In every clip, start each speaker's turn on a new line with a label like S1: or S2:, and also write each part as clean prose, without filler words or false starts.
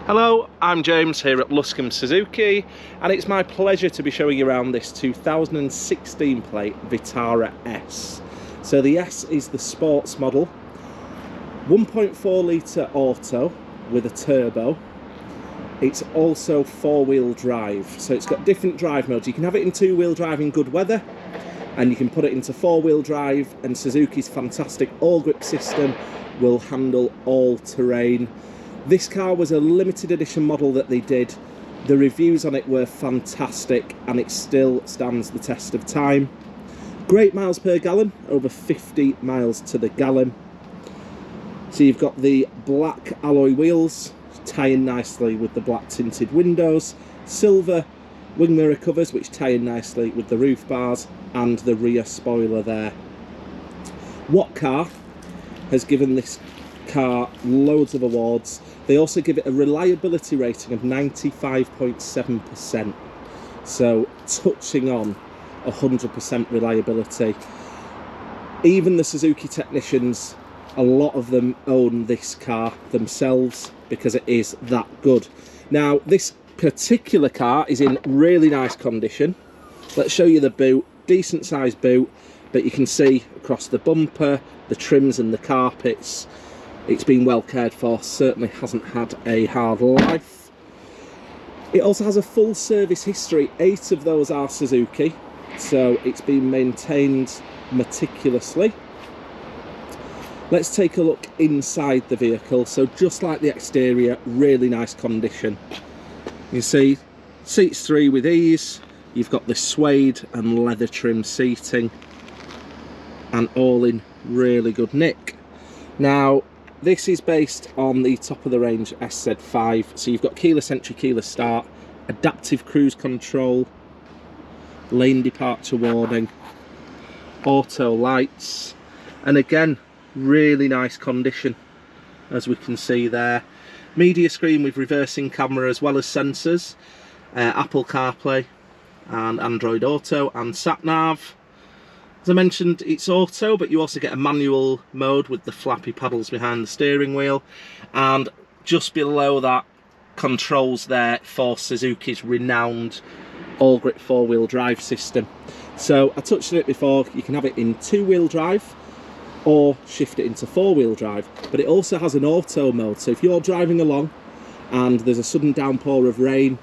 S1: Hello, I'm James here at Luscombe Suzuki, and it's my pleasure to be showing you around this 2016 plate Vitara S. So the S is the sports model, 1.4 litre auto with a turbo. It's also four-wheel drive, so it's got different drive modes. You can have it in two-wheel drive in good weather, and you can put it into four-wheel drive, and Suzuki's fantastic all-grip system will handle all terrain. This car was a limited edition model that they did. The reviews on it were fantastic, and it still stands the test of time. Great miles per gallon, over 50 miles to the gallon. So you've got the black alloy wheels, tie in nicely with the black tinted windows, silver wing mirror covers which tie in nicely with the roof bars, and the rear spoiler there. What Car has given this car loads of awards. They also give it a reliability rating of 95.7%, so touching on 100% reliability. Even the Suzuki technicians, a lot of them own this car themselves because it is that good. Now this particular car is in really nice condition. Let's show you the boot. Decent sized boot, but you can see across the bumper, the trims and the carpets, it's been well cared for, certainly hasn't had a hard life. It also has a full service history. 8 of those are Suzuki, so it's been maintained meticulously. Let's take a look inside the vehicle. So just like the exterior, really nice condition. You see, seats 3 with ease. You've got the suede and leather trim seating, and all in really good nick. Now, this is based on the top of the range SZ5, so you've got keyless entry, keyless start, adaptive cruise control, lane departure warning, auto lights, and again, really nice condition as we can see there. Media screen with reversing camera as well as sensors, Apple CarPlay and Android Auto, and sat nav. As I mentioned, it's auto, but you also get a manual mode with the flappy paddles behind the steering wheel, and just below that, controls there for Suzuki's renowned all-grip four-wheel drive system. So I touched on it before, you can have it in two-wheel drive or shift it into four-wheel drive, but it also has an auto mode. So if you're driving along and there's a sudden downpour of rain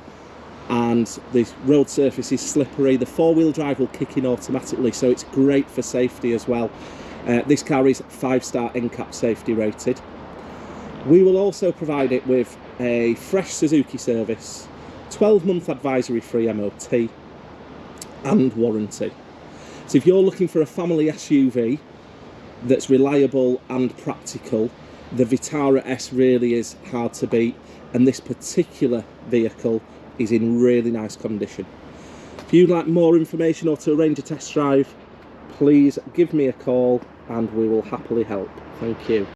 S1: and the road surface is slippery, the four-wheel drive will kick in automatically, so it's great for safety as well. This car is 5-star NCAP safety rated. We will also provide it with a fresh Suzuki service, 12-month advisory free MOT and warranty. So if you're looking for a family SUV that's reliable and practical, the Vitara S really is hard to beat, and this particular vehicle is in really nice condition. If you'd like more information or to arrange a test drive, please give me a call and we will happily help. Thank you.